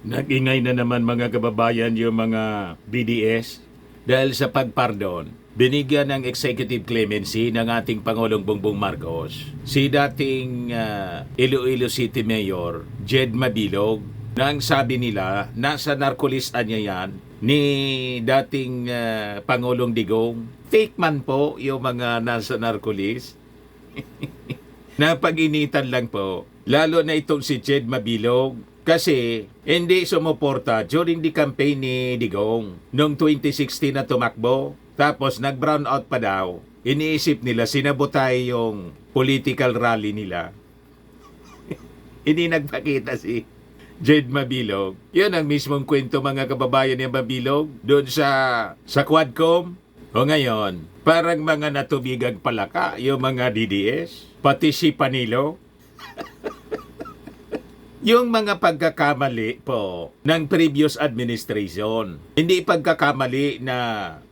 Nag-ingay na naman mga kababayan yung mga BDS dahil sa pagpardon. Binigyan ng executive clemency ng ating Pangulong Bongbong Marcos si dating Iloilo City Mayor Jed Mabilog na ang sabi nila nasa narkolistan niya yan ni dating Pangulong Digong. Fake man po yung mga nasa narkolis. Napag-initan lang po. Lalo na itong si Jed Mabilog kasi hindi sumuporta during the campaign ni Digong noong 2016 na tumakbo. Tapos nag-brown out pa daw. Iniisip nila sinabotay yung political rally nila. Hindi nagpakita si Jed Mabilog. Yun ang mismong kwento mga kababayan ni Mabilog doon sa Quadcom. O ngayon, parang mga natubigang palaka yung mga DDS, pati si Panilo. Yung mga pagkakamali po ng previous administration, hindi pagkakamali na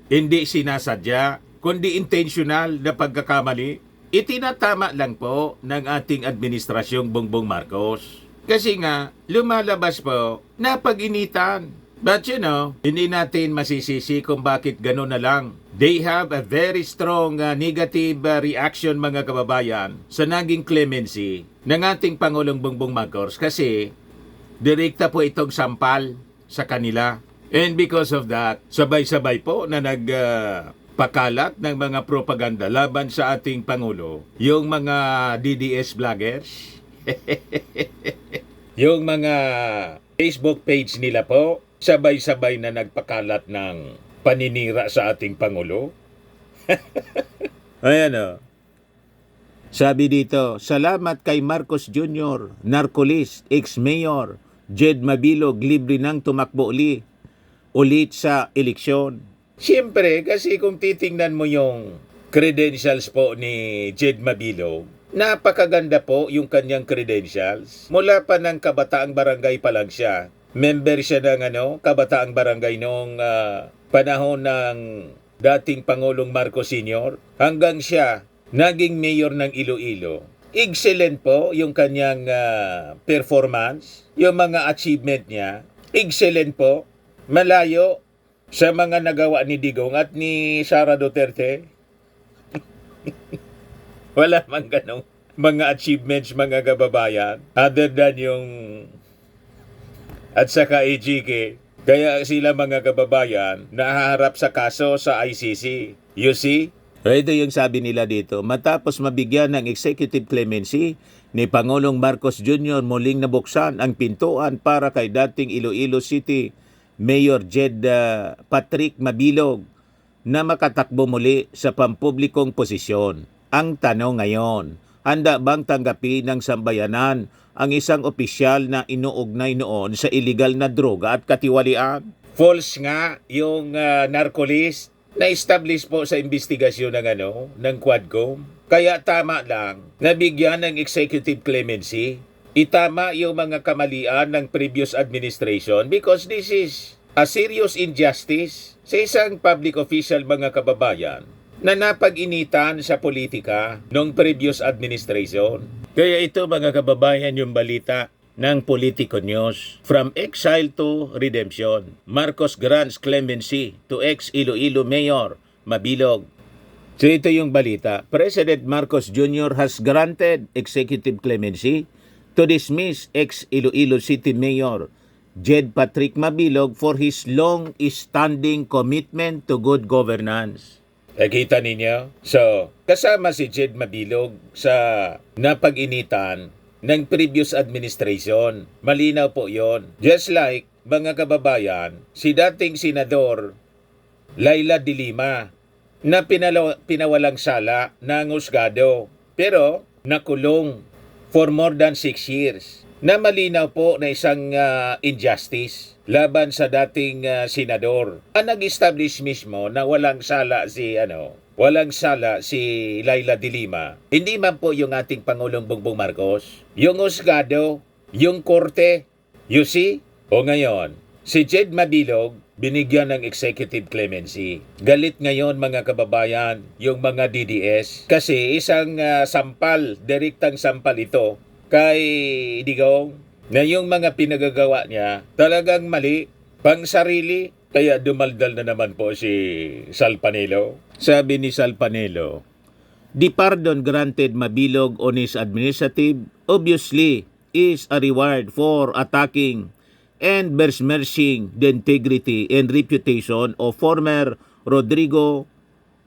hindi sinasadya, kundi intentional na pagkakamali, itinatama lang po ng ating administrasyong Bongbong Marcos. Kasi nga, lumalabas po, napag-initan. But you know, hindi natin masisisi kung bakit gano'n na lang. They have a very strong negative reaction mga kababayan sa naging clemency ng ating Pangulong Bongbong Marcos kasi direkta po itong sampal sa kanila. And because of that, sabay-sabay po na nagpakalat ng mga propaganda laban sa ating Pangulo, yung mga DDS vloggers, yung mga Facebook page nila po, sabay-sabay na nagpakalat ng paninira sa ating Pangulo. Ayan o. Sabi dito, salamat kay Marcos Jr., narcolist, ex-mayor, Jed Mabilog, libre nang tumakbo ulit sa eleksyon. Siyempre, kasi kung titingnan mo yung credentials po ni Jed Mabilog, napakaganda po yung kanyang credentials. Mula pa ng kabataang barangay pa lang siya. Member siya ng kabataang barangay noong panahon ng dating Pangulong Marcos Sr. Hanggang siya naging mayor ng Iloilo. Excellent po yung kanyang performance, yung mga achievement niya. Excellent po. Malayo sa mga nagawa ni Digong at ni Sara Duterte. Wala mang ganong mga achievements mga kababayan other than yung at saka EGK. Kaya sila mga kababayan nahaharap sa kaso sa ICC. You see? Ito yung sabi nila dito, matapos mabigyan ng executive clemency ni Pangulong Marcos Jr. muling nabuksan ang pintuan para kay dating Iloilo City Mayor Jed Patrick Mabilog na makatakbo muli sa pampublikong posisyon. Ang tanong ngayon, handa bang tanggapin ng sambayanan ang isang opisyal na inuugnay noon sa illegal na droga at katiwalian? False nga yung narcolist na-establish po sa investigasyon ng Quadcom. Kaya tama lang, nabigyan ng executive clemency. Itama yung mga kamalian ng previous administration because this is a serious injustice sa isang public official mga kababayan na napag-initan sa politika ng previous administration. Kaya ito mga kababayan yung balita ng Politico News. From exile to redemption, Marcos grants clemency to ex-Iloilo Mayor Mabilog. So ito yung balita. President Marcos Jr. has granted executive clemency to dismiss ex-Iloilo City Mayor Jed Patrick Mabilog for his long-standing commitment to good governance. Nakita ninyo? So, kasama si Jed Mabilog sa napag-initan ng previous administration. Malinaw po yon. Just like, mga kababayan, si dating Senador Laila de Lima na pinawalang sala ng husgado pero nakulong for more than 6 years. Na malinaw po na isang injustice laban sa dating senador. Ang nag-establish mismo na walang sala si Laila de Lima. Hindi man po yung ating Pangulong Bongbong Marcos. Yung husgado, yung korte, you see? O ngayon, si Jed Mabilog binigyan ng executive clemency. Galit ngayon mga kababayan yung mga DDS kasi isang sampal, direktang sampal ito kay Digong na yung mga pinagagawa niya talagang mali, pang sarili. Kaya dumaldal na naman po si Sal Panelo. Sabi ni Sal Panelo, "The pardon granted Mabilog on his administrative obviously is a reward for attacking and besmirching the integrity and reputation of former Rodrigo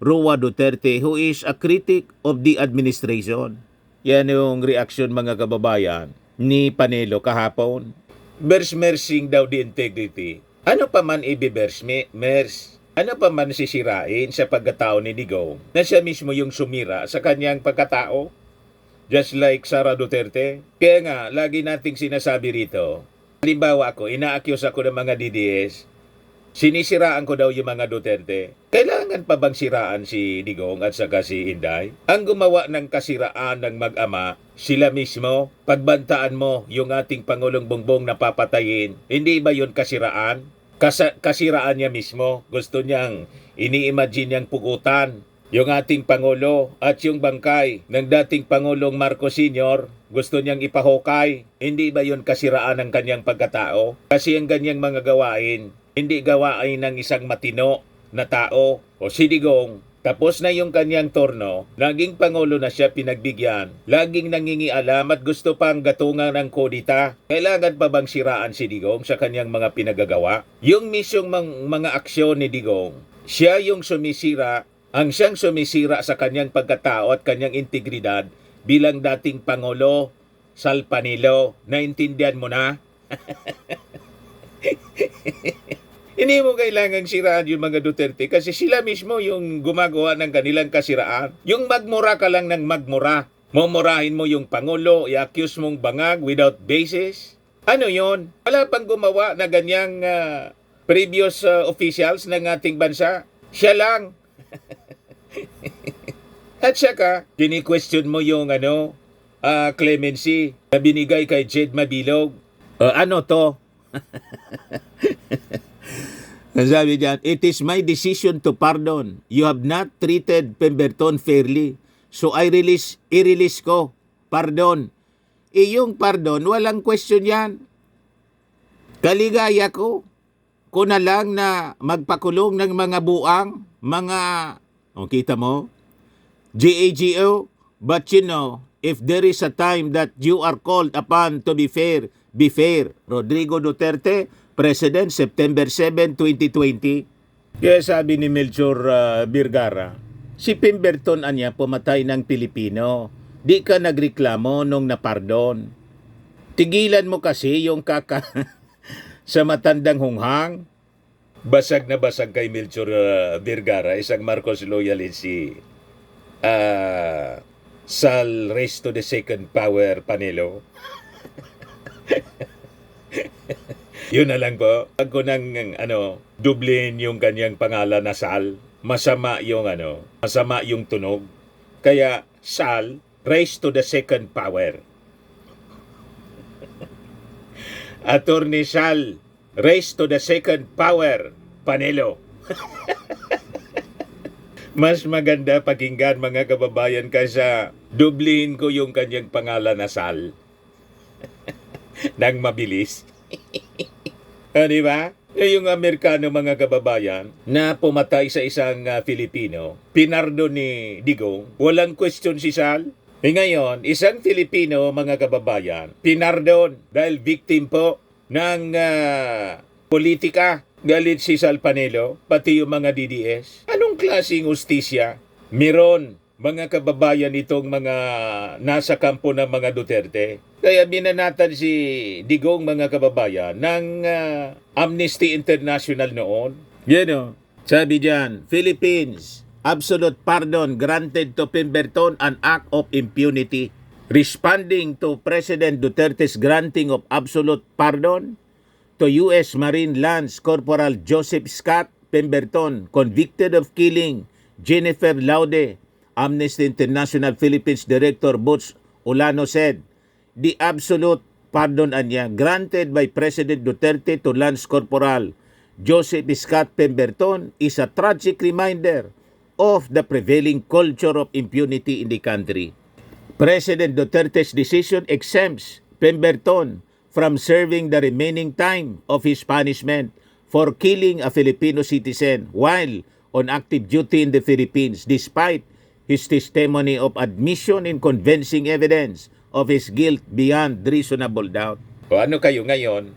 Roa Duterte, who is a critic of the administration." Yan yung reaksyon, mga kababayan, ni Panelo kahapon. Besmirching daw the integrity. Ano pa man ano pa man sisirain sa pagkatao ni Digong na siya mismo yung sumira sa kanyang pagkatao? Just like Sara Duterte. Kaya nga, lagi nating sinasabi rito, halimbawa ako, ina-accuse ako ng mga DDS, sinisiraan ko daw yung mga Duterte. Kailangan pa bang siraan si Digong at saka si Inday? Ang gumawa ng kasiraan ng mag-ama, sila mismo. Pagbantaan mo yung ating Pangulong Bongbong na papatayin, hindi ba yun kasiraan? Kasiraan niya mismo. Gusto niyang ini-imagine niyang pugutan yung ating Pangulo at yung bangkay ng dating Pangulong Marcos Sr. Gusto niyang ipahukay. Hindi ba yun kasiraan ng kanyang pagkatao? Kasi ang ganyang mga gawain, hindi gawain ng isang matino na tao o si Digong. Tapos na yung kanyang torno, naging Pangulo na siya, pinagbigyan, laging nangingialam at gusto pang gatungan ng kodita. Kailangan pa bang siraan si Digong sa kanyang mga pinagagawa? Yung misyong mga aksyon ni Digong, siya yung sumisira, ang siyang sumisira sa kanyang pagkatao at kanyang integridad bilang dating Pangulo. Sal Panelo, naintindihan mo na? Hindi mo kailangang siraan yung mga Duterte kasi sila mismo yung gumagawa ng kanilang kasiraan. Yung magmura ka lang ng magmura. Mumurahin mo yung Pangulo, i-accuse mong bangag without basis. Ano yon? Wala pang gumawa na ganyang previous officials ng ating bansa. Siya lang. At saka, kini-question mo yung clemency na binigay kay Jed Mabilog. Ano to? Sabi diyan, "It is my decision to pardon. You have not treated Pemberton fairly. So i-release ko. Pardon." Yung pardon, walang question yan. Kaligaya ko. Ko na lang na magpakulong ng mga buang, kita mo? GAGO, but you know, if there is a time that you are called upon to be fair, be fair. Rodrigo Duterte, President, September 7, 2020. Kaya sabi ni Melchor Birgara, si Pemberton anya pumatay ng Pilipino. Di ka nagreklamo nung napardon. Tigilan mo kasi yung sa matandang hunghang. Basag na basag kay Melchor Birgara, isang Marcos loyalist si Sal raised to the second power Panelo. Yun na lang po. Pag ko nang dublin yung kanyang pangalan na Sal, masama yung tunog. Kaya Sal raised to the second power. Attorney Sal raised to the second power Panelo. Mas maganda pakinggan, mga kababayan, kaysa dublihin ko yung kanyang pangalan na Sal nang mabilis. Di ba? Yung Amerikano, mga kababayan, na pumatay sa isang Filipino, pinardo ni Digong, walang question si Sal. Ngayon, isang Filipino, mga kababayan, pinardon dahil victim po ng politika. Galit si Sal Panelo, pati yung mga DDS. Anong klaseng hustisya meron, mga kababayan, itong mga nasa kampo ng mga Duterte? Kaya binanatan si Digong, mga kababayan, ng Amnesty International noon. Sabi diyan, Philippines, absolute pardon granted to Pemberton, an act of impunity. Responding to President Duterte's granting of absolute pardon to U.S. Marine Lance Corporal Joseph Scott Pemberton, convicted of killing Jennifer Laude, Amnesty International Philippines Director Butch Olano said, the absolute pardon granted by President Duterte to Lance Corporal Joseph Scott Pemberton is a tragic reminder of the prevailing culture of impunity in the country. President Duterte's decision exempts Pemberton from serving the remaining time of his punishment for killing a Filipino citizen while on active duty in the Philippines despite his testimony of admission and convincing evidence of his guilt beyond reasonable doubt. O ano kayo ngayon?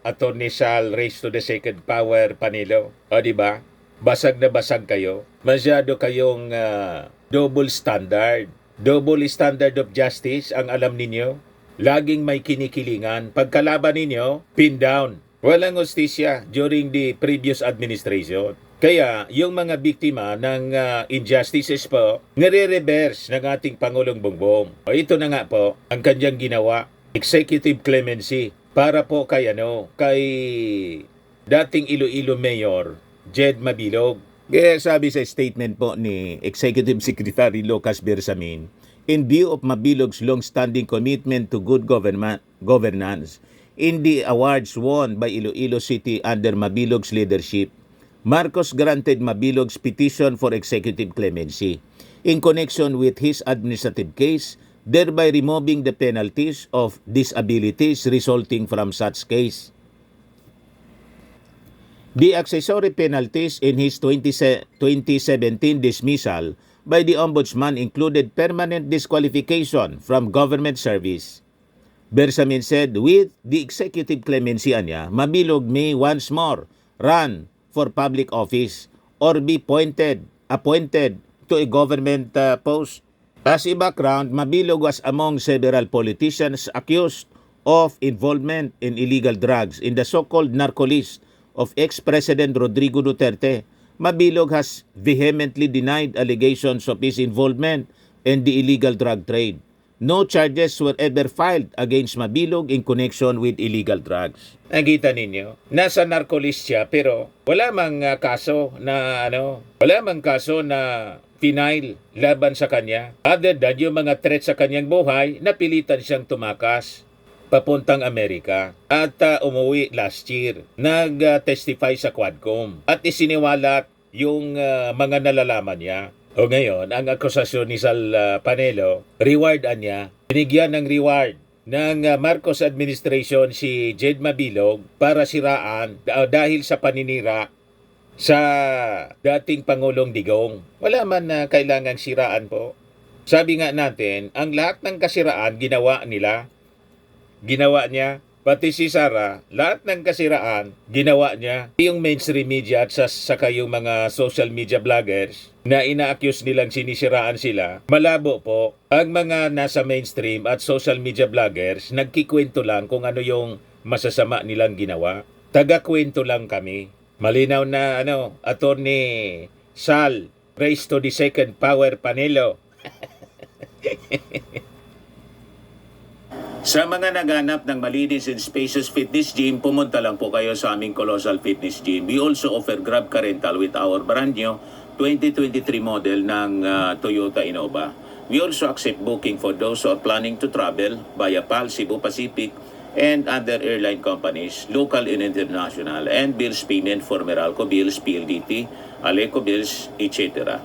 Attorney Sal raised to the second power Panilo. O di ba? Basag na basag kayo. Masyado kayong double standard. Double standard of justice ang alam ninyo. Laging may kinikilingan. Pagkalaban ninyo, pin down. Walang hustisya during the previous administration. Kaya yung mga biktima ng injustices po, nire-reverse ng ating Pangulong Bongbong. O ito na nga po ang kanyang ginawa. Executive clemency para po kay dating Iloilo Mayor Jed Mabilog. Kaya sabi sa statement po ni Executive Secretary Lucas Bersamin, in view of Mabilog's long-standing commitment to good governance, in the awards won by Iloilo City under Mabilog's leadership, Marcos granted Mabilog's petition for executive clemency in connection with his administrative case, thereby removing the penalties of disabilities resulting from such case. The accessory penalties in his 2017 dismissal by the Ombudsman included permanent disqualification from government service. Bersamin said with the executive clemency niya, Mabilog may once more run for public office or be appointed to a government post. As a background, Mabilog was among several politicians accused of involvement in illegal drugs in the so-called narco list of ex-President Rodrigo Duterte. Mabilog has vehemently denied allegations of his involvement in the illegal drug trade. No charges were ever filed against Mabilog in connection with illegal drugs. Nakita ninyo, nasa narco list siya pero wala mang kaso na final laban sa kanya. Other than yung mga threat sa kanyang buhay, napilitan siyang tumakas papuntang Amerika at umuwi last year. Nag-testify sa Quadcom at isiniwalat yung mga nalalaman niya. O ngayon, ang akusasyon ni Sal Panelo, rewardan niya, binigyan ng reward ng Marcos administration si Jed Mabilog para siraan dahil sa paninira sa dating Pangulong Digong. Wala man na kailangang siraan po. Sabi nga natin, ang lahat ng kasiraan ginawa niya, pati si Sara, lahat ng kasiraan, ginawa niya. Yung mainstream media at saka yung mga social media vloggers na ina-accuse nilang sinisiraan sila, malabo po. Ang mga nasa mainstream at social media vloggers, nagkikwento lang kung ano yung masasama nilang ginawa. Taga-kwento lang kami. Malinaw na Attorney Sal, raised to the second power Panelo. Sa mga naghanap ng malinis and spacious fitness gym, pumunta lang po kayo sa aming Colossal Fitness Gym. We also offer Grab Car Rental with our brand new 2023 model ng Toyota Innova. We also accept booking for those who are planning to travel via PAL, Cebu Pacific, and other airline companies, local and international, and bills payment for Meralco Bills, PLDT, Aleco Bills, etc.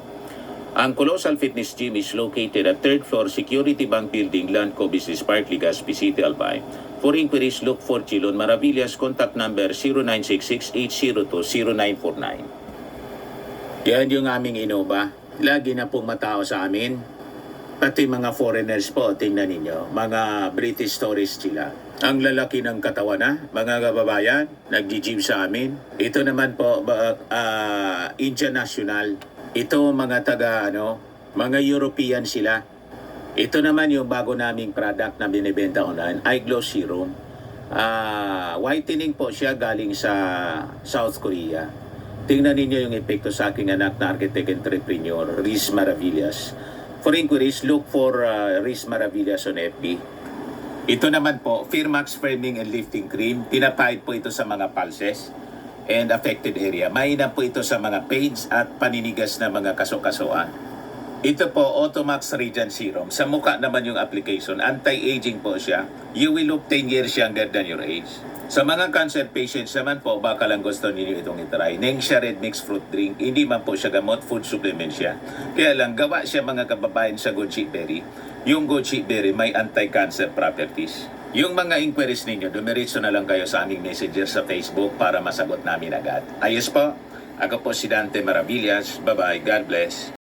Ang Colossal Fitness Gym is located at 3rd floor Security Bank Building, Landco Business Park, Legazpi City, Albay. For inquiries, look for Chilon Maravillas. Contact number 0966-802-0949. Yan yung aming Innova. Lagi na pong matao sa amin. Pati mga foreigners po, tingnan ninyo. Mga British tourists sila. Ang lalaki ng katawan na, mga kababayan, nag-gym sa amin. Ito naman po, Indian National. Ito mga mga European sila. Ito naman yung bago naming product na binibenta online, Eye Glow Serum. Whitening po siya galing sa South Korea. Tingnan ninyo yung epekto sa aking anak na architect entrepreneur, Riz Maravillas. For inquiries, look for Riz Maravillas on FB. Ito naman po, Firmax Firming and Lifting Cream. Pinapahid po ito sa mga pulses and affected area. Mainam po ito sa mga pains at paninigas na mga kaso-kasuan. Ito po, Automax Radiant Serum. Sa mukha naman yung application. Anti-aging po siya. You will look 10 years younger than your age. Sa mga cancer patients naman po, baka lang gusto ninyo itong itry. Nengxia Red Mixed Fruit Drink. Hindi man po siya gamot, food supplement siya. Kaya lang, gawa siya mga kababayan sa goji berry. Yung goji berry may anti-cancer properties. Yung mga inquiries ninyo, dumiretso na lang kayo sa aming messenger sa Facebook para masagot namin agad. Ayos po. Ako po si Dante Maravillas. Bye-bye. God bless.